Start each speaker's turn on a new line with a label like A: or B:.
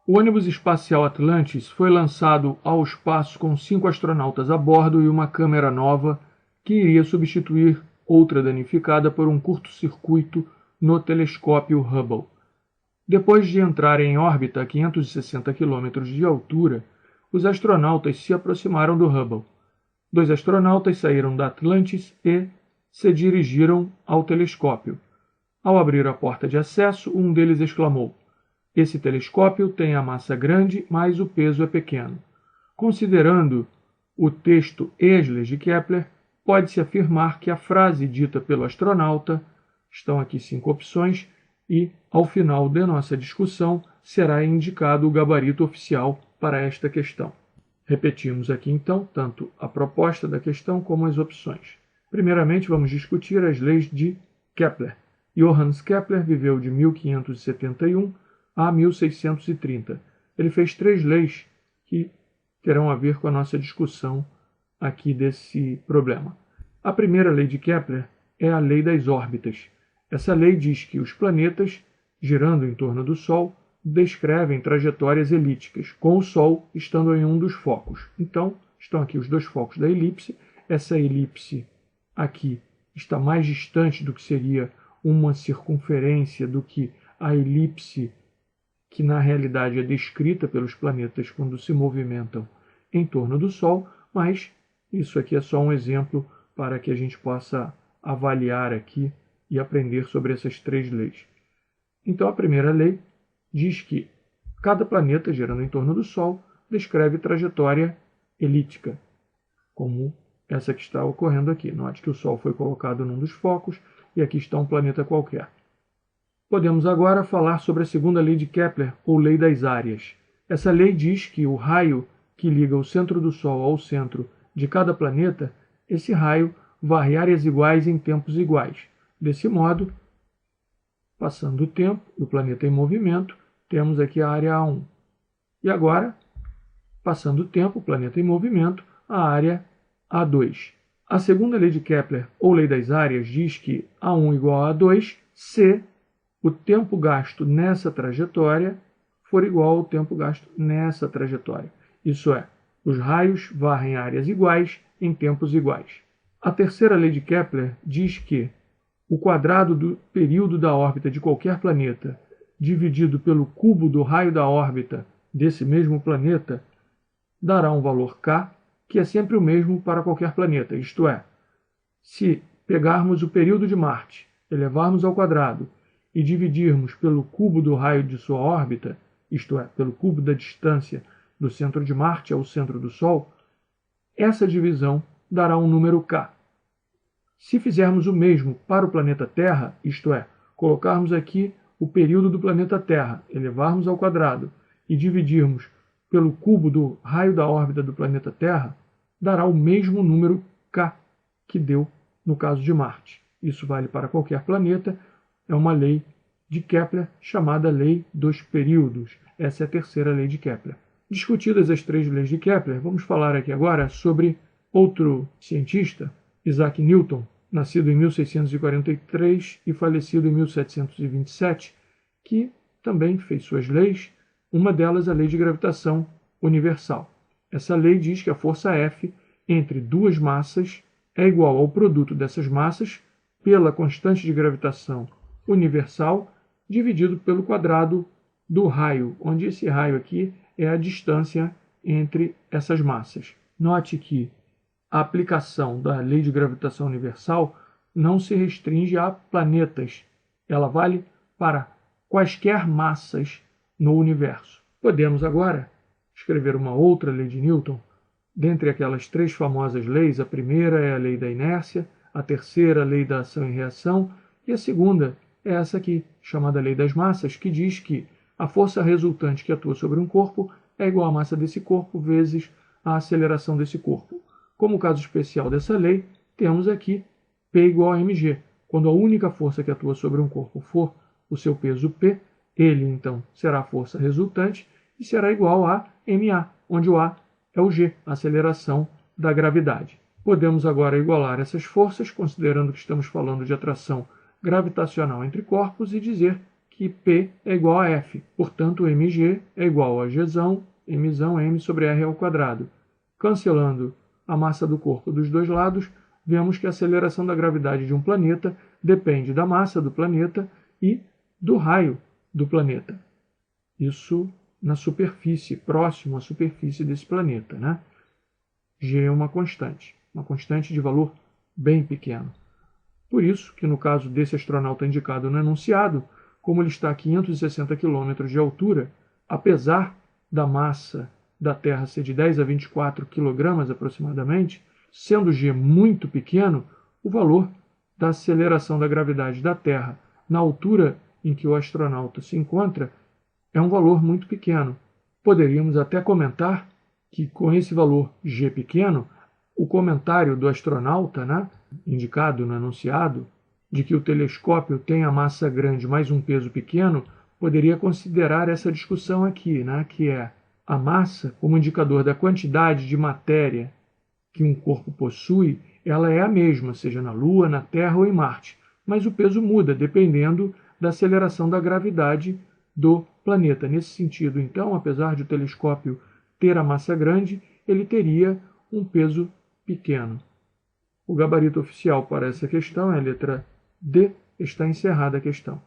A: O ônibus espacial Atlantis foi lançado ao espaço com 5 astronautas a bordo e uma câmera nova que iria substituir outra danificada por um curto-circuito no telescópio Hubble. Depois de entrar em órbita a 560 km de altura, os astronautas se aproximaram do Hubble. 2 astronautas saíram da Atlantis e se dirigiram ao telescópio. Ao abrir a porta de acesso, um deles exclamou: "Esse telescópio tem a massa grande, mas o peso é pequeno." Considerando o texto e as leis de Kepler, pode-se afirmar que a frase dita pelo astronauta, estão aqui 5 opções, e, ao final de nossa discussão, será indicado o gabarito oficial para esta questão. Repetimos aqui, então, tanto a proposta da questão como as opções. Primeiramente, vamos discutir as leis de Kepler. Johannes Kepler viveu de 1571 a 1630. Ele fez 3 leis que terão a ver com a nossa discussão aqui desse problema. A primeira lei de Kepler é a lei das órbitas. Essa lei diz que os planetas, girando em torno do Sol, descrevem trajetórias elípticas, com o Sol estando em um dos focos. Então, estão aqui os 2 focos da elipse. Essa elipse aqui está mais distante do que seria uma circunferência do que a elipse que na realidade é descrita pelos planetas quando se movimentam em torno do Sol, mas isso aqui é só um exemplo para que a gente possa avaliar aqui e aprender sobre essas 3 leis. Então, a primeira lei diz que cada planeta girando em torno do Sol descreve trajetória elíptica, como essa que está ocorrendo aqui. Note que o Sol foi colocado num dos focos e aqui está um planeta qualquer. Podemos agora falar sobre a segunda lei de Kepler, ou lei das áreas. Essa lei diz que o raio que liga o centro do Sol ao centro de cada planeta, esse raio varre áreas iguais em tempos iguais. Desse modo, passando o tempo e o planeta em movimento, temos aqui a área A1. E agora, passando o tempo, o planeta em movimento, a área A2. A segunda lei de Kepler, ou lei das áreas, diz que A1 igual a A2 se o tempo gasto nessa trajetória for igual ao tempo gasto nessa trajetória. Isso é, os raios varrem áreas iguais em tempos iguais. A terceira lei de Kepler diz que o quadrado do período da órbita de qualquer planeta dividido pelo cubo do raio da órbita desse mesmo planeta dará um valor k, que é sempre o mesmo para qualquer planeta. Isto é, se pegarmos o período de Marte, elevarmos ao quadrado e dividirmos pelo cubo do raio de sua órbita, isto é, pelo cubo da distância do centro de Marte ao centro do Sol, essa divisão dará um número k. Se fizermos o mesmo para o planeta Terra, isto é, colocarmos aqui o período do planeta Terra, elevarmos ao quadrado e dividirmos pelo cubo do raio da órbita do planeta Terra, dará o mesmo número k que deu no caso de Marte. Isso vale para qualquer planeta, é uma lei de Kepler chamada lei dos períodos. Essa é a terceira lei de Kepler. Discutidas as 3 leis de Kepler, vamos falar aqui agora sobre outro cientista, Isaac Newton, nascido em 1643 e falecido em 1727, que também fez suas leis, uma delas a lei de gravitação universal. Essa lei diz que a força F entre 2 massas é igual ao produto dessas massas pela constante de gravitação universal dividido pelo quadrado do raio, onde esse raio aqui é a distância entre essas massas. Note que a aplicação da lei de gravitação universal não se restringe a planetas. Ela vale para quaisquer massas no universo. Podemos agora escrever uma outra lei de Newton. Dentre aquelas 3 famosas leis, a primeira é a lei da inércia, a terceira a lei da ação e reação, e a segunda é essa aqui, chamada lei das massas, que diz que a força resultante que atua sobre um corpo é igual à massa desse corpo vezes a aceleração desse corpo. Como caso especial dessa lei, temos aqui P igual a mg. Quando a única força que atua sobre um corpo for o seu peso P, ele, então, será a força resultante e será igual a ma, onde o a é o g, a aceleração da gravidade. Podemos agora igualar essas forças, considerando que estamos falando de atração gravitacional entre corpos, e dizer que P é igual a F. Portanto, mg é igual a gzão, mzão, m sobre r ao quadrado. Cancelando a massa do corpo dos dois lados, vemos que a aceleração da gravidade de um planeta depende da massa do planeta e do raio do planeta. Isso na superfície, próximo à superfície desse planeta, né? G é uma constante de valor bem pequeno. Por isso que no caso desse astronauta indicado no enunciado, como ele está a 560 km de altura, apesar da massa da Terra ser de 10 a 24 kg aproximadamente, sendo G muito pequeno, o valor da aceleração da gravidade da Terra na altura em que o astronauta se encontra é um valor muito pequeno. Poderíamos até comentar que com esse valor G pequeno, o comentário do astronauta, né, indicado no enunciado, de que o telescópio tem a massa grande mais um peso pequeno, poderia considerar essa discussão aqui, né, que é a massa como indicador da quantidade de matéria que um corpo possui, ela é a mesma, seja na Lua, na Terra ou em Marte, mas o peso muda dependendo da aceleração da gravidade do planeta. Nesse sentido, então, apesar de o telescópio ter a massa grande, ele teria um peso pequeno. O gabarito oficial para essa questão é a letra D. Está encerrada a questão.